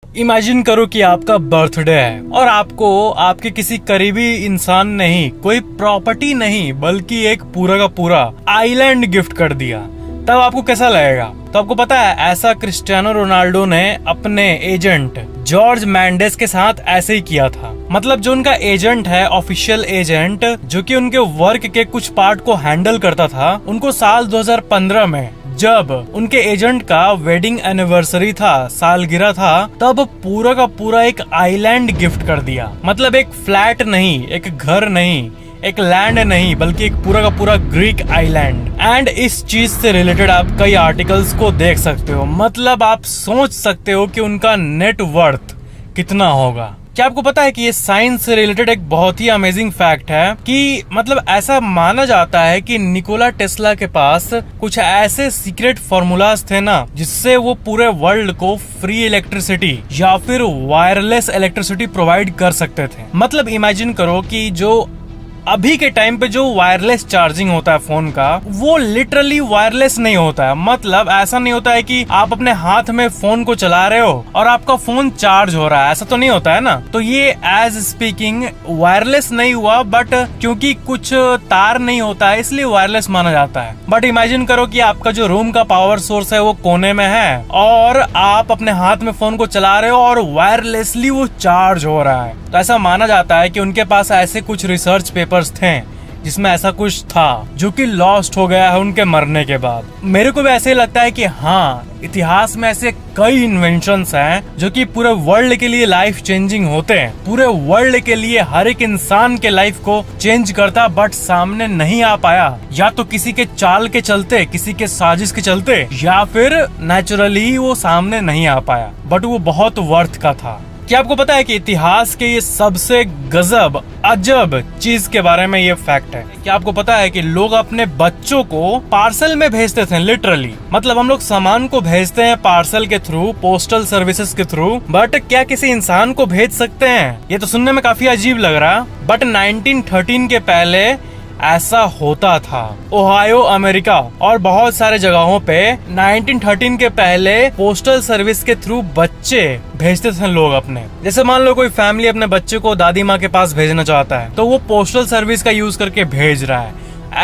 Imagine करो कि आपका बर्थडे है और आपको आपके किसी करीबी इंसान ने ही कोई प्रॉपर्टी नहीं बल्कि एक पूरा का पूरा आइलैंड गिफ्ट कर दिया। तब आपको कैसा लगेगा? तो आपको पता है ऐसा क्रिस्टियानो रोनाल्डो ने अपने एजेंट जॉर्ज मैंडेस के साथ ऐसे ही किया था। मतलब जो उनका एजेंट है, ऑफिशियल एजेंट, जो कि उनके वर्क के कुछ पार्ट को हैंडल करता था, उनको साल 2015 में जब उनके एजेंट का वेडिंग एनिवर्सरी था, सालगिरह था, तब पूरा का पूरा एक आइलैंड गिफ्ट कर दिया। मतलब एक फ्लैट नहीं, एक घर नहीं, एक लैंड नहीं, बल्कि एक पूरा का पूरा ग्रीक आइलैंड। एंड इस चीज से रिलेटेड आप कई आर्टिकल्स को देख सकते हो। मतलब आप सोच सकते हो कि उनका नेट वर्थ कितना होगा। क्या आपको पता है कि ये साइंस से रिलेटेड एक बहुत ही अमेजिंग फैक्ट है कि मतलब ऐसा माना जाता है कि निकोला टेस्ला के पास कुछ ऐसे सीक्रेट फॉर्मूलाज थे ना, जिससे वो पूरे वर्ल्ड को फ्री इलेक्ट्रिसिटी या फिर वायरलेस इलेक्ट्रिसिटी प्रोवाइड कर सकते थे। मतलब इमेजिन करो कि जो अभी के टाइम पे जो वायरलेस चार्जिंग होता है फोन का, वो लिटरली वायरलेस नहीं होता है। मतलब ऐसा नहीं होता है कि आप अपने हाथ में फोन को चला रहे हो और आपका फोन चार्ज हो रहा है, ऐसा तो नहीं होता है ना। तो ये एज स्पीकिंग वायरलेस नहीं हुआ, बट क्योंकि कुछ तार नहीं होता है इसलिए वायरलेस माना जाता है। बट इमेजिन करो कि आपका जो रूम का पावर सोर्स है वो कोने में है और आप अपने हाथ में फोन को चला रहे हो और वायरलेसली वो चार्ज हो रहा है। तो ऐसा माना जाता है कि उनके पास ऐसे कुछ रिसर्च पेपर्स थे जिसमें ऐसा कुछ था जो कि लॉस्ट हो गया है उनके मरने के बाद। मेरे को भी ऐसे ही लगता है कि हाँ, इतिहास में ऐसे कई इन्वेंशंस हैं जो कि पूरे वर्ल्ड के लिए लाइफ चेंजिंग होते हैं, पूरे वर्ल्ड के लिए हर एक इंसान के लाइफ को चेंज करता, बट सामने नहीं आ पाया। या तो किसी के चाल के चलते, किसी के साजिश के चलते, या फिर नेचुरली वो सामने नहीं आ पाया, बट वो बहुत वर्थ का था। क्या आपको पता है कि इतिहास के ये सबसे गजब अजब चीज के बारे में ये फैक्ट है? क्या आपको पता है कि लोग अपने बच्चों को पार्सल में भेजते थे लिटरली। मतलब हम लोग सामान को भेजते हैं पार्सल के थ्रू, पोस्टल सर्विसेज के थ्रू, बट क्या किसी इंसान को भेज सकते हैं? ये तो सुनने में काफी अजीब लग रहा, बट 1913 के पहले ऐसा होता था। ओहायो अमेरिका और बहुत सारे जगहों पे 1913 के पहले पोस्टल सर्विस के थ्रू बच्चे भेजते थे लोग अपने। जैसे मान लो कोई फैमिली अपने बच्चे को दादी माँ के पास भेजना चाहता है तो वो पोस्टल सर्विस का यूज करके भेज रहा है।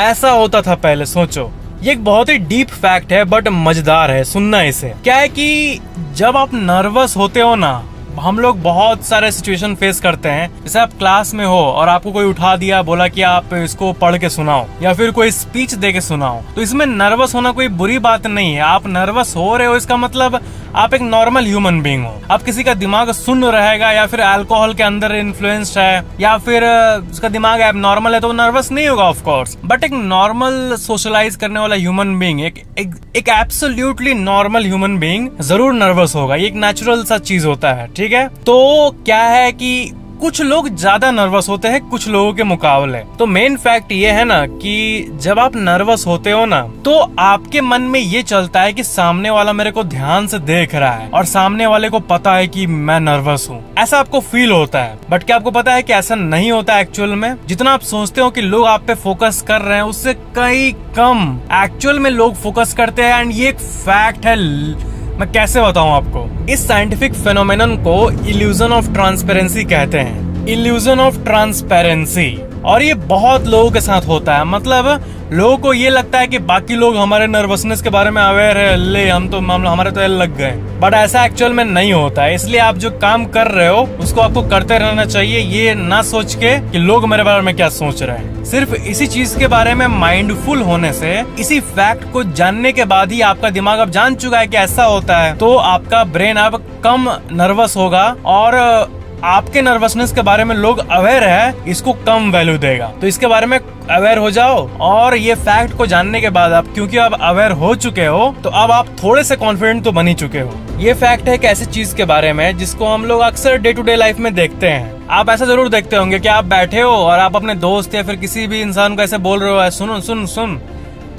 ऐसा होता था पहले, सोचो। ये एक बहुत ही डीप फैक्ट है बट मजेदार है, सुनना इसे। क्या है कि जब आप नर्वस होते हो ना, हम लोग बहुत सारे सिचुएशन फेस करते हैं। जैसे आप क्लास में हो और आपको कोई उठा दिया, बोला कि आप इसको पढ़ के सुनाओ या फिर कोई स्पीच दे के सुनाओ, तो इसमें नर्वस होना कोई बुरी बात नहीं है। आप नर्वस हो रहे हो, इसका मतलब आप एक नॉर्मल ह्यूमन बीइंग हो। अब किसी का दिमाग सुन्न रहेगा या फिर अल्कोहल के अंदर इन्फ्लुएंस्ड है या फिर उसका दिमाग एबनॉर्मल है तो नर्वस नहीं होगा ऑफ कोर्स। बट एक नॉर्मल सोशलाइज करने वाला ह्यूमन बीइंग, एक एब्सोल्युटली नॉर्मल ह्यूमन बीइंग जरूर नर्वस होगा। ये एक नेचुरल सा चीज होता है, ठीक है। तो क्या है कि कुछ लोग ज्यादा नर्वस होते हैं कुछ लोगों के मुकाबले। तो मेन फैक्ट ये है ना कि जब आप नर्वस होते हो ना, तो आपके मन में ये चलता है कि सामने वाला मेरे को ध्यान से देख रहा है और सामने वाले को पता है कि मैं नर्वस हूँ, ऐसा आपको फील होता है। बट क्या आपको पता है कि ऐसा नहीं होता एक्चुअल में? जितना आप सोचते हो कि लोग आप पे फोकस कर रहे हैं, उससे कई कम एक्चुअल में लोग फोकस करते हैं। एंड ये एक फैक्ट है, मैं कैसे बताऊं आपको। इस साइंटिफिक फेनोमेनन को इल्यूजन ऑफ ट्रांसपेरेंसी कहते हैं। Illusion of transparency. और ये बहुत लोगों के साथ होता है। मतलब लोगों को ये लगता है कि बाकी लोग हमारे नर्वसनेस के बारे में अवेयर है, ले हम तो हमारे तो लग गए। बट ऐसा एक्चुअल में नहीं होता है। इसलिए आप जो काम कर रहे हो उसको आपको करते रहना चाहिए, ये ना सोच के कि लोग मेरे बारे में क्या सोच रहे हैं। सिर्फ इसी चीज के बारे में माइंडफुल होने से, इसी फैक्ट को जानने के बाद ही आपका दिमाग अब जान चुका है कि ऐसा होता है, तो आपका ब्रेन अब कम नर्वस होगा और आपके नर्वसनेस के बारे में लोग अवेयर है, इसको कम वैल्यू देगा। तो इसके बारे में अवेयर हो जाओ। और ये फैक्ट को जानने के बाद आप, क्योंकि अब अवेयर हो चुके हो, तो अब आप थोड़े से कॉन्फिडेंट तो बन ही चुके हो। ये फैक्ट है एक ऐसी चीज के बारे में जिसको हम लोग अक्सर डे टू डे लाइफ में देखते हैं। आप ऐसा जरूर देखते होंगे कि आप बैठे हो और आप अपने दोस्त या फिर किसी भी इंसान को ऐसे बोल रहे हो, सुन सुन सुन,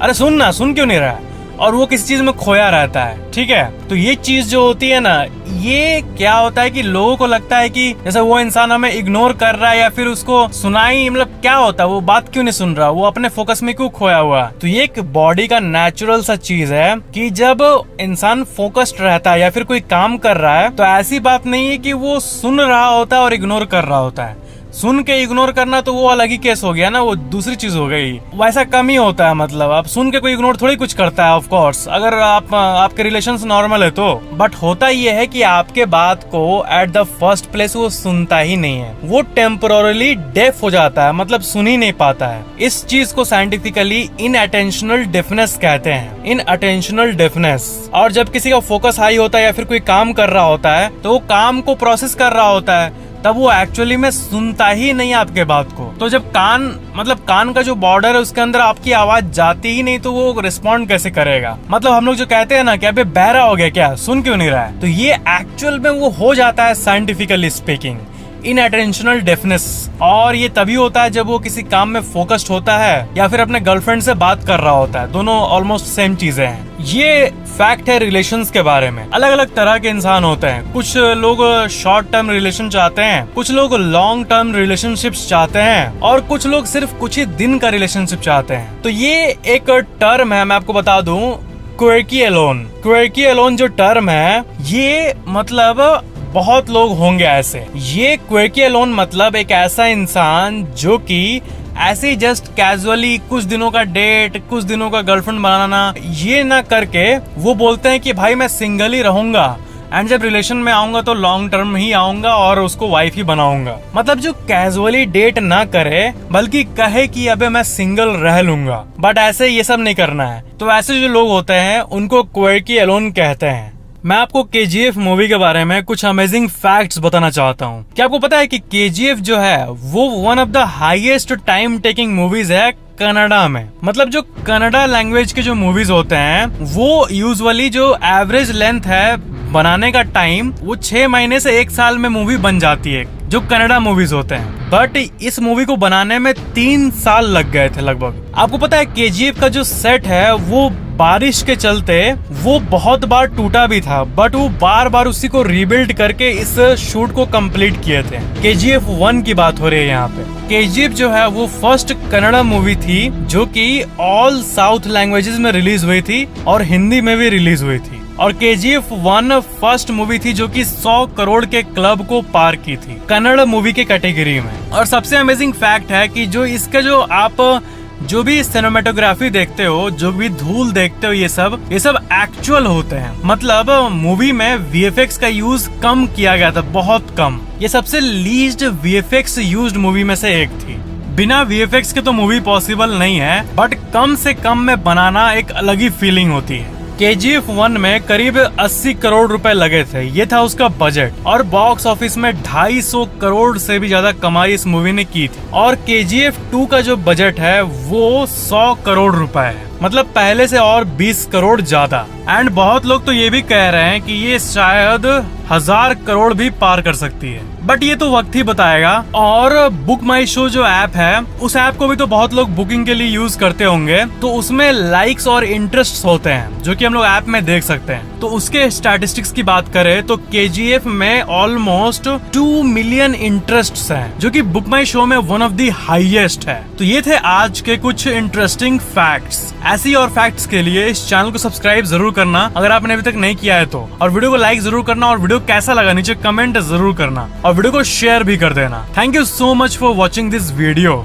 अरे सुन ना, सुन क्यों नहीं रहा है? और वो किसी चीज में खोया रहता है, ठीक है। तो ये चीज जो होती है ना, ये क्या होता है कि लोगों को लगता है कि जैसे वो इंसान हमें इग्नोर कर रहा है या फिर उसको सुनाई, मतलब क्या होता है, वो बात क्यों नहीं सुन रहा, वो अपने फोकस में क्यों खोया हुआ। तो ये एक बॉडी का नेचुरल सा चीज है कि जब इंसान फोकस्ड रहता है या फिर कोई काम कर रहा है, तो ऐसी बात नहीं है कि वो सुन रहा होता है और इग्नोर कर रहा होता है। सुन के इग्नोर करना तो वो अलग ही केस हो गया ना, वो दूसरी चीज हो गई। वैसा कम ही होता है, मतलब आप सुन के कोई इग्नोर थोड़ी कुछ करता है, ऑफ कोर्स, अगर आपके रिलेशंस नॉर्मल है तो। बट होता ये है कि आपके बात को एट द फर्स्ट प्लेस वो सुनता ही नहीं है, वो टेम्पोरली डेफ हो जाता है, मतलब सुन ही नहीं पाता है। इस चीज को साइंटिफिकली इनअटेंशनल डेफनेस कहते हैं, इनअटेंशनल डेफनेस। और जब किसी का फोकस हाई होता है या फिर कोई काम कर रहा होता है, तो वो काम को प्रोसेस कर रहा होता है, तब वो एक्चुअली में सुनता ही नहीं आपके बात को। तो जब कान का जो बॉर्डर है उसके अंदर आपकी आवाज जाती ही नहीं, तो वो रिस्पॉन्ड कैसे करेगा। मतलब हम लोग जो कहते हैं ना कि अबे बहरा हो गया क्या, सुन क्यों नहीं रहा है, तो ये एक्चुअल में वो हो जाता है साइंटिफिकली स्पीकिंग, इनअटेंशनल डेफनेस। और ये तभी होता है जब वो किसी काम में फोकस्ड होता है या फिर अपने गर्लफ्रेंड से बात कर रहा होता है। दोनों ऑलमोस्ट सेम चीजें हैं। ये फैक्ट है रिलेशंस के बारे में। अलग अलग तरह के इंसान होते हैं, कुछ लोग शॉर्ट टर्म रिलेशन चाहते हैं, कुछ लोग लॉन्ग टर्म रिलेशनशिप्स चाहते हैं, और कुछ लोग सिर्फ कुछ ही दिन का रिलेशनशिप चाहते हैं। तो ये एक टर्म है, मैं आपको बता दूं, क्वर्की एलोन। क्वर्की एलोन जो टर्म है, ये मतलब बहुत लोग होंगे ऐसे। ये क्वर्की एलोन मतलब एक ऐसा इंसान जो कि ऐसे जस्ट कैजुअली कुछ दिनों का डेट, कुछ दिनों का गर्लफ्रेंड बनाना, ये ना करके वो बोलते हैं कि भाई मैं सिंगल ही रहूंगा, एंड जब रिलेशन में आऊंगा तो लॉन्ग टर्म ही आऊंगा और उसको वाइफ ही बनाऊंगा। मतलब जो कैजुअली डेट ना करे, बल्कि कहे कि अबे मैं सिंगल रह लूंगा। बट ऐसे ये सब नहीं करना है। तो ऐसे जो लोग होते हैं उनको क्वर्की एलोन कहते हैं। मैं आपको KGF मूवी के बारे में कुछ अमेजिंग फैक्ट्स बताना चाहता हूँ। क्या आपको पता है कि KGF जो है वो one of the highest time taking movies है कनाडा में। मतलब जो कनाडा लैंग्वेज के जो मूवीज होते हैं वो यूजुअली जो एवरेज लेंथ है बनाने का टाइम, वो 6 महीने से 1 साल में मूवी बन जाती है, जो कनाडा मूवीज होते हैं। बट इस मूवी को बनाने में 3 साल लग गए थे लगभग। आपको पता है KGF का जो सेट है वो बारिश के चलते वो बहुत बार टूटा भी था, बट वो बार बार उसी को रीबिल्ड करके इस शूट को कंप्लीट किए थे। KGF 1 की बात हो रही है यहाँ पे। KGF जो है वो फर्स्ट कन्नड़ा मूवी थी जो कि ऑल साउथ लैंग्वेजेस में रिलीज हुई थी और हिंदी में भी रिलीज हुई थी। और KGF 1 फर्स्ट मूवी थी जो कि 100 करोड़ के क्लब को पार की थी कन्नड़ मूवी के कैटेगरी में। और सबसे अमेजिंग फैक्ट है कि जो इसका जो आप जो भी सिनेमेटोग्राफी देखते हो, जो भी धूल देखते हो, ये सब एक्चुअल होते हैं। मतलब मूवी में VFX का यूज कम किया गया था, बहुत कम। ये सबसे लीस्ट VFX यूज्ड मूवी में से एक थी। बिना VFX के तो मूवी पॉसिबल नहीं है, बट कम से कम में बनाना एक अलग ही फीलिंग होती है। KGF 1 में करीब 80 करोड़ रुपए लगे थे, ये था उसका बजट। और बॉक्स ऑफिस में 250 करोड़ से भी ज्यादा कमाई इस मूवी ने की थी। और KGF 2 का जो बजट है वो 100 करोड़ रुपए है, मतलब पहले से और 20 करोड़ ज्यादा। एंड बहुत लोग तो ये भी कह रहे हैं कि ये शायद 1000 करोड़ भी पार कर सकती है, बट ये तो वक्त ही बताएगा। और बुक माई शो जो ऐप है, उस ऐप को भी तो बहुत लोग बुकिंग के लिए यूज करते होंगे, तो उसमें लाइक्स और इंटरेस्ट होते हैं जो कि हम लोग ऐप में देख सकते हैं। तो उसके स्टैटिस्टिक्स की बात करें तो KGF में ऑलमोस्ट 2 मिलियन इंटरेस्ट्स हैं, जो कि बुक माई शो में वन ऑफ द हाईएस्ट है। तो ये थे आज के कुछ इंटरेस्टिंग फैक्ट्स। ऐसी और फैक्ट्स के लिए इस चैनल को सब्सक्राइब जरूर करना अगर आपने अभी तक नहीं किया है तो, और वीडियो को लाइक जरूर करना, और वीडियो कैसा लगा नीचे कमेंट जरूर करना, और वीडियो को शेयर भी कर देना। Thank you so much for watching this video.